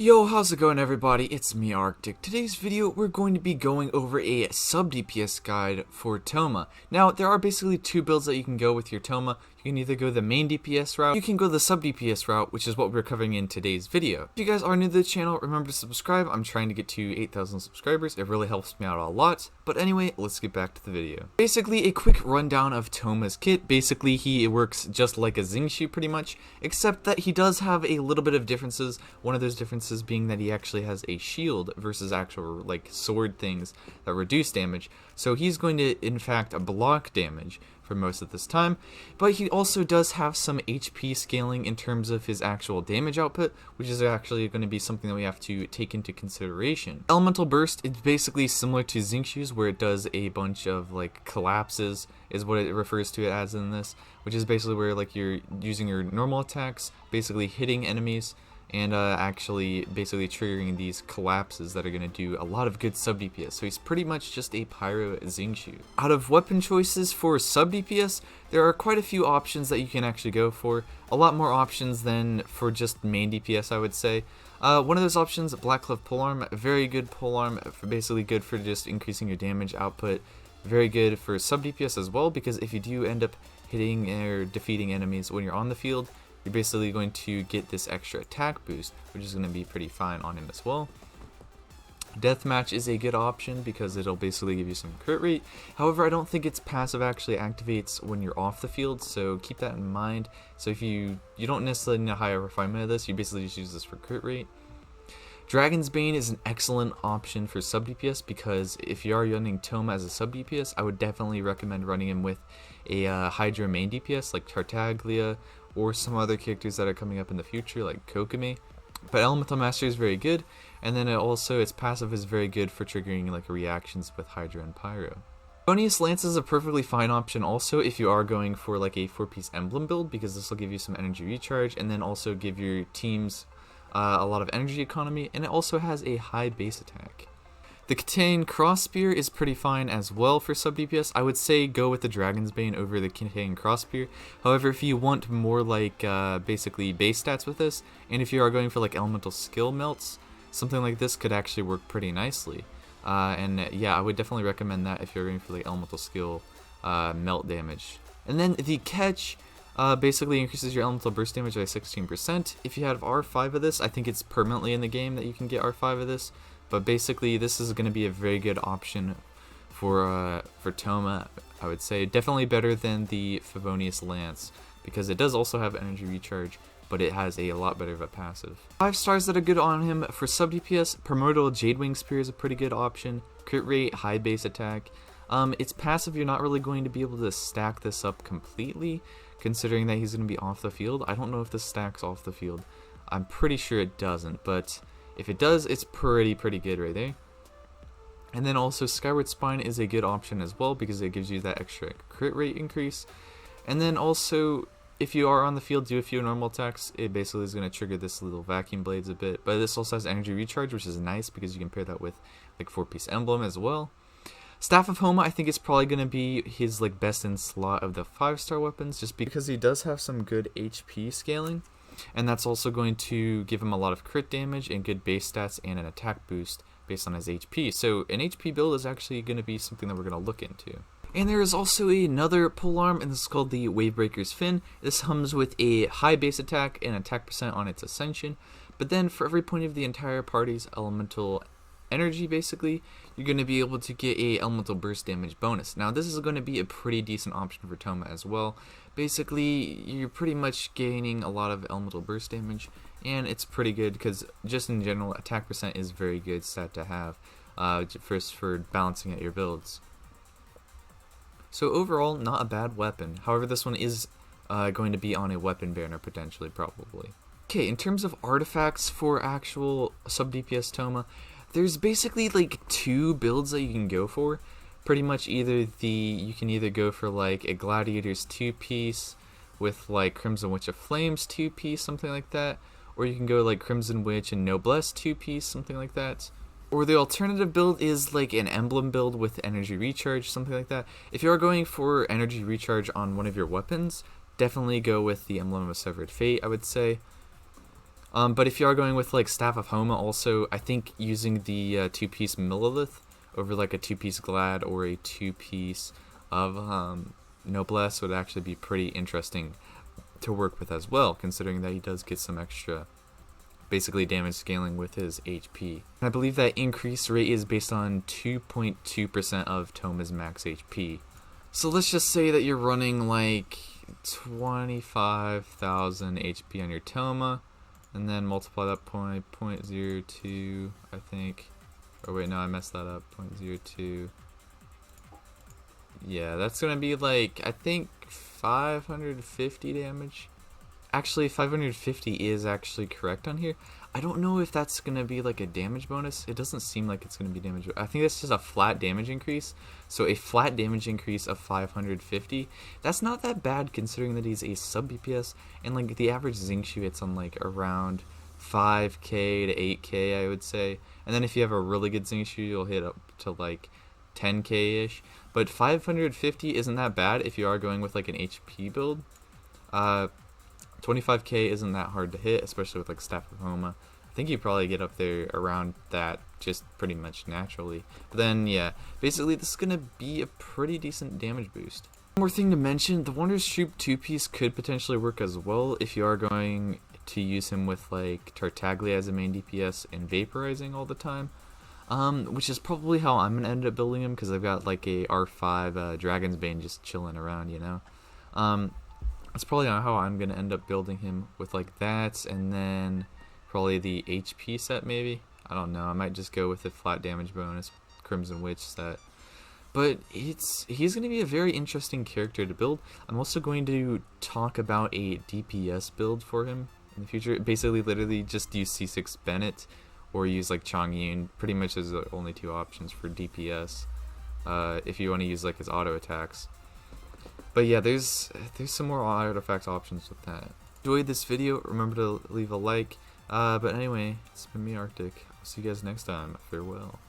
Yo, how's it going everybody? It's me, Arctic. Today's video, we're going to be going over a sub-DPS guide for Thoma. Now, there are basically two builds that you can go with your Thoma. You can either go the main DPS route, you can go the sub-DPS route, which is what we're covering in today's video. If you guys are new to the channel, remember to subscribe. I'm trying to get to 8,000 subscribers. It really helps me out a lot. But anyway, let's get back to the video. Basically, a quick rundown of Thoma's kit. Basically, he works just like a Xingqiu pretty much, except that he does have a little bit of differences. One of those differences being that he actually has a shield versus actual like sword things that reduce damage. So he's going to in fact block damage for most of this time, but he also does have some HP scaling in terms of his actual damage output, which is actually going to be something that we have to take into consideration. Elemental Burst is basically similar to Xingqiu's, where it does a bunch of like collapses is what it refers to it as in this, which is basically where like you're using your normal attacks, basically hitting enemies, and actually basically triggering these collapses that are going to do a lot of good sub-DPS. So he's pretty much just a pyro Xingqiu. Out of weapon choices for sub-DPS, there are quite a few options that you can actually go for. A lot more options than for just main DPS, I would say. One of those options, Black Clef polearm, very good polearm, basically good for just increasing your damage output. Very good for sub-DPS as well, because if you do end up hitting or defeating enemies when you're on the field, you're basically going to get this extra attack boost, which is going to be pretty fine on him as well. Deathmatch is a good option because it'll basically give you some crit rate. However, I don't think its passive actually activates when you're off the field, so keep that in mind. So if you don't necessarily need a higher refinement of this, you basically just use this for crit rate. Dragon's Bane is an excellent option for sub DPS because if you are running Thoma as a sub DPS, I would definitely recommend running him with a Hydra main DPS like Tartaglia or some other characters that are coming up in the future like Kokomi. But Elemental Master is very good, and then its passive is very good for triggering like reactions with Hydra and Pyro. Bonius Lance is a perfectly fine option also if you are going for like a 4-piece emblem build, because this will give you some energy recharge and then also give your teams a lot of energy economy, and it also has a high base attack. The Kitane Crossspear is pretty fine as well for sub DPS. I would say go with the Dragon's Bane over the Kitane Crossspear. However, if you want more like basically base stats with this, and if you are going for like elemental skill melts, something like this could actually work pretty nicely. Yeah, I would definitely recommend that if you're going for like elemental skill melt damage. And then the Catch basically increases your elemental burst damage by 16%. If you have R5 of this, I think it's permanently in the game that you can get R5 of this. But basically, this is going to be a very good option for Thoma, I would say. Definitely better than the Favonius Lance, because it does also have energy recharge, but it has a lot better of a passive. 5 stars that are good on him for sub DPS. Primordial Jadewing Spear is a pretty good option. Crit rate, high base attack. Its passive, you're not really going to be able to stack this up completely, considering that he's going to be off the field. I don't know if this stacks off the field. I'm pretty sure it doesn't, but if it does, it's pretty good right there. And then also Skyward Spine is a good option as well because it gives you that extra crit rate increase. And then also, if you are on the field, do a few normal attacks, it basically is going to trigger this little vacuum blades a bit. But this also has energy recharge, which is nice because you can pair that with like 4-piece emblem as well. Staff of Homa, I think it's probably going to be his like best in slot of the 5-star weapons, just because he does have some good HP scaling. And that's also going to give him a lot of crit damage and good base stats and an attack boost based on his HP. So an HP build is actually going to be something that we're going to look into. And there is also another polearm, and this is called the Wavebreaker's Fin. This comes with a high base attack and attack percent on its ascension. But then for every point of the entire party's elemental energy, basically, you're going to be able to get a elemental burst damage bonus. Now this is going to be a pretty decent option for Thoma as well. Basically, you're pretty much gaining a lot of elemental burst damage, and it's pretty good because just in general, attack percent is very good stat to have first for balancing out your builds. So overall, not a bad weapon. However, this one is going to be on a weapon banner potentially, probably. Okay, in terms of artifacts for actual sub DPS Thoma, there's basically like 2 builds that you can go for. Pretty much you can either go for like a Gladiator's 2-piece with like Crimson Witch of Flames 2-piece, something like that. Or you can go like Crimson Witch and Noblesse 2-piece, something like that. Or the alternative build is like an emblem build with energy recharge, something like that. If you are going for energy recharge on one of your weapons, definitely go with the Emblem of Severed Fate, I would say. But if you are going with like Staff of Homa, also I think using the two-piece Millilith over like a two-piece Glad or a two-piece of Noblesse would actually be pretty interesting to work with as well, considering that he does get some extra basically damage scaling with his HP. And I believe that increase rate is based on 2.2% of Thoma's max HP. So let's just say that you're running like 25,000 HP on your Thoma, and then multiply that by 0.02, I think. Oh wait, no, I messed that up. 0.02. Yeah, that's gonna be like, I think 550 damage. Actually, 550 is actually correct on here. I don't know if that's going to be like a damage bonus. It doesn't seem like it's going to be damage. I think that's just a flat damage increase. So a flat damage increase of 550. That's not that bad considering that he's a sub DPS. And like the average Xingqiu hits on like around 5k to 8k, I would say. And then if you have a really good Xingqiu, you'll hit up to like 10k-ish. But 550 isn't that bad if you are going with like an HP build. 25k isn't that hard to hit, especially with like Staff of Homa. I think you probably get up there around that just pretty much naturally. But then yeah, basically this is gonna be a pretty decent damage boost. One more thing to mention, the Wanderer's Troop 2-piece could potentially work as well if you are going to use him with like Tartaglia as a main DPS and vaporizing all the time. Which is probably how I'm gonna end up building him, because I've got like a R5 Dragon's Bane just chilling around, you know. That's probably how I'm going to end up building him, with like that, and then probably the HP set maybe. I don't know, I might just go with the flat damage bonus Crimson Witch set. But he's going to be a very interesting character to build. I'm also going to talk about a DPS build for him in the future. Basically, literally just use C6 Bennett or use like Chongyun. Pretty much as the only two options for DPS if you want to use like his auto attacks. But yeah, there's some more artifact options with that. Enjoyed this video, remember to leave a like. But anyway, it's been me, Arctic. I'll see you guys next time. Farewell.